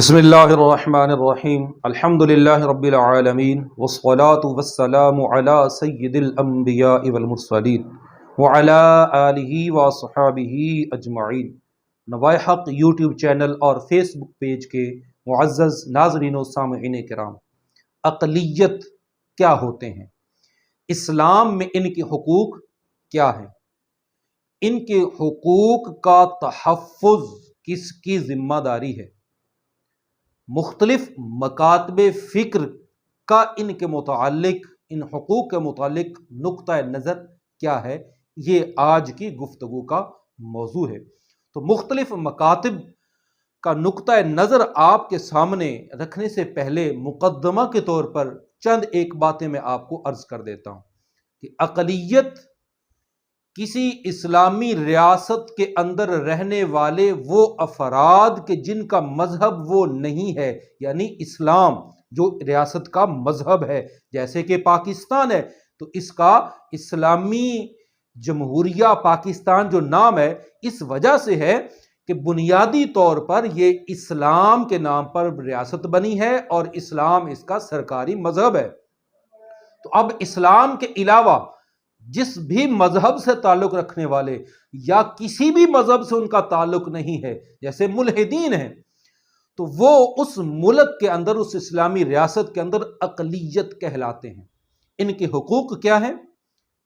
بسم اللہ الرحمن الرحیم الحمد للہ رب العالمین والصلاة والسلام علی سید الانبیاء والمرسلین وعلی آلہ وصحابہ اجمعین۔ نوائے حق یوٹیوب چینل اور فیس بک پیج کے معزز ناظرین و سامعین کرام، اقلیت کیا ہوتے ہیں؟ اسلام میں ان کے حقوق کیا ہیں؟ ان کے حقوق کا تحفظ کس کی ذمہ داری ہے؟ مختلف مکاتب فکر کا ان کے متعلق، ان حقوق کے متعلق نقطہ نظر کیا ہے؟ یہ آج کی گفتگو کا موضوع ہے۔ تو مختلف مکاتب کا نقطہ نظر آپ کے سامنے رکھنے سے پہلے مقدمہ کے طور پر چند ایک باتیں میں آپ کو عرض کر دیتا ہوں کہ اقلیت کسی اسلامی ریاست کے اندر رہنے والے وہ افراد کے جن کا مذہب وہ نہیں ہے، یعنی اسلام جو ریاست کا مذہب ہے، جیسے کہ پاکستان ہے تو اس کا اسلامی جمہوریہ پاکستان جو نام ہے اس وجہ سے ہے کہ بنیادی طور پر یہ اسلام کے نام پر ریاست بنی ہے اور اسلام اس کا سرکاری مذہب ہے۔ تو اب اسلام کے علاوہ جس بھی مذہب سے تعلق رکھنے والے یا کسی بھی مذہب سے ان کا تعلق نہیں ہے، جیسے ملحدین ہیں، تو وہ اس ملک کے اندر، اس اسلامی ریاست کے اندر اقلیت کہلاتے ہیں۔ ان کے حقوق کیا ہیں؟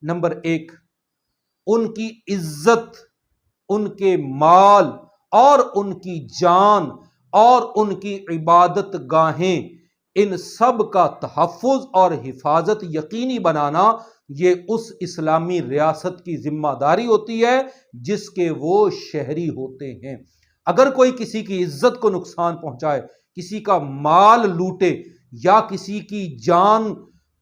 نمبر ایک، ان کی عزت، ان کے مال اور ان کی جان اور ان کی عبادت گاہیں، ان سب کا تحفظ اور حفاظت یقینی بنانا یہ اس اسلامی ریاست کی ذمہ داری ہوتی ہے جس کے وہ شہری ہوتے ہیں۔ اگر کوئی کسی کی عزت کو نقصان پہنچائے، کسی کا مال لوٹے یا کسی کی جان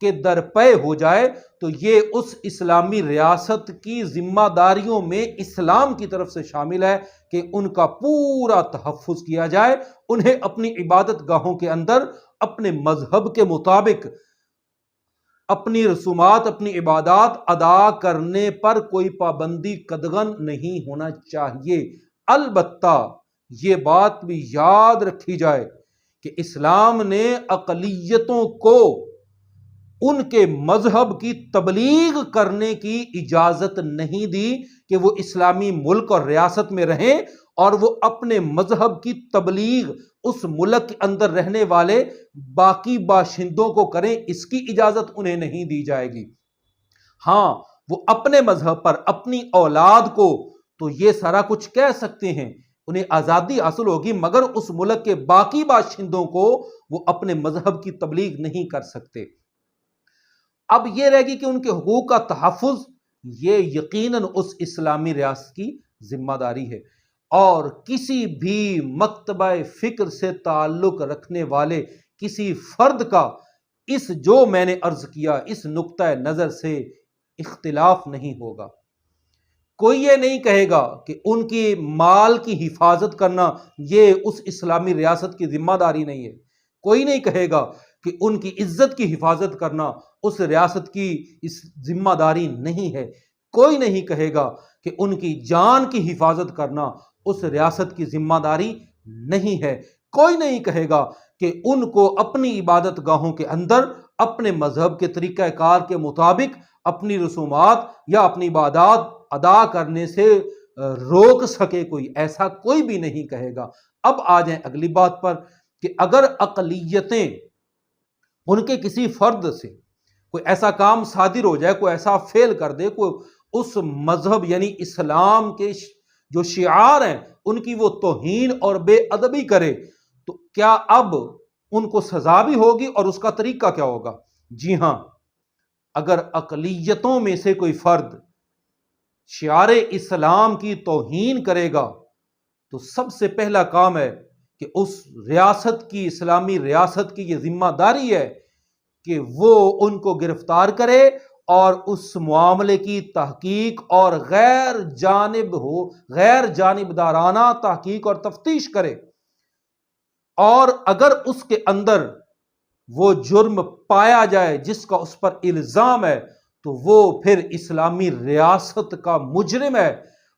کے درپے ہو جائے تو یہ اس اسلامی ریاست کی ذمہ داریوں میں اسلام کی طرف سے شامل ہے کہ ان کا پورا تحفظ کیا جائے، انہیں اپنی عبادت گاہوں کے اندر اپنے مذہب کے مطابق اپنی رسومات، اپنی عبادات ادا کرنے پر کوئی پابندی قدغن نہیں ہونا چاہیے۔ البتہ یہ بات بھی یاد رکھی جائے کہ اسلام نے اقلیتوں کو ان کے مذہب کی تبلیغ کرنے کی اجازت نہیں دی کہ وہ اسلامی ملک اور ریاست میں رہیں اور وہ اپنے مذہب کی تبلیغ اس ملک کے اندر رہنے والے باقی باشندوں کو کریں، اس کی اجازت انہیں نہیں دی جائے گی۔ ہاں، وہ اپنے مذہب پر اپنی اولاد کو تو یہ سارا کچھ کہہ سکتے ہیں، انہیں آزادی حاصل ہوگی، مگر اس ملک کے باقی باشندوں کو وہ اپنے مذہب کی تبلیغ نہیں کر سکتے۔ اب یہ رہے گی کہ ان کے حقوق کا تحفظ یہ یقیناً اس اسلامی ریاست کی ذمہ داری ہے، اور کسی بھی مکتبہ فکر سے تعلق رکھنے والے کسی فرد کا اس جو میں نے عرض کیا اس نقطہ نظر سے اختلاف نہیں ہوگا۔ کوئی یہ نہیں کہے گا کہ ان کی مال کی حفاظت کرنا یہ اس اسلامی ریاست کی ذمہ داری نہیں ہے۔ کوئی نہیں کہے گا کہ ان کی عزت کی حفاظت کرنا اس ریاست کی اس ذمہ داری نہیں ہے۔ کوئی نہیں کہے گا کہ ان کی جان کی حفاظت کرنا اس ریاست کی ذمہ داری نہیں ہے۔ کوئی نہیں کہے گا کہ ان کو اپنی عبادت گاہوں کے اندر اپنے مذہب کے طریقہ کار کے مطابق اپنی رسومات یا اپنی عبادات ادا کرنے سے روک سکے کوئی، ایسا کوئی بھی نہیں کہے گا۔ اب آ جائیں اگلی بات پر کہ اگر اقلیتیں ان کے کسی فرد سے کوئی ایسا کام صادر ہو جائے، کوئی ایسا فعل کر دے، کوئی اس مذہب یعنی اسلام کے جو شعار ہیں ان کی وہ توہین اور بے ادبی کرے، تو کیا اب ان کو سزا بھی ہوگی اور اس کا طریقہ کیا ہوگا؟ جی ہاں، اگر اقلیتوں میں سے کوئی فرد شعار اسلام کی توہین کرے گا تو سب سے پہلا کام ہے کہ اس ریاست کی، اسلامی ریاست کی یہ ذمہ داری ہے کہ وہ ان کو گرفتار کرے اور اس معاملے کی تحقیق اور غیر جانبدارانہ تحقیق اور تفتیش کرے، اور اگر اس کے اندر وہ جرم پایا جائے جس کا اس پر الزام ہے تو وہ پھر اسلامی ریاست کا مجرم ہے،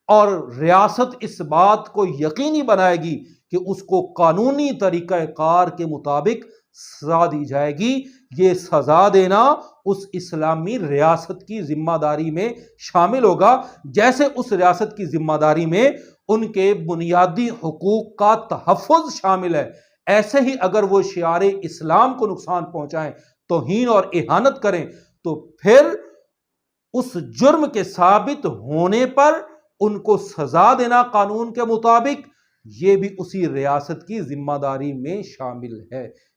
اور ریاست اس بات کو یقینی بنائے گی کہ اس کو قانونی طریقہ کار کے مطابق سزا دی جائے گی۔ یہ سزا دینا اس اسلامی ریاست کی ذمہ داری میں شامل ہوگا، جیسے اس ریاست کی ذمہ داری میں ان کے بنیادی حقوق کا تحفظ شامل ہے، ایسے ہی اگر وہ شعار اسلام کو نقصان پہنچائیں، توہین اور اہانت کریں، تو پھر اس جرم کے ثابت ہونے پر ان کو سزا دینا قانون کے مطابق، یہ بھی اسی ریاست کی ذمہ داری میں شامل ہے۔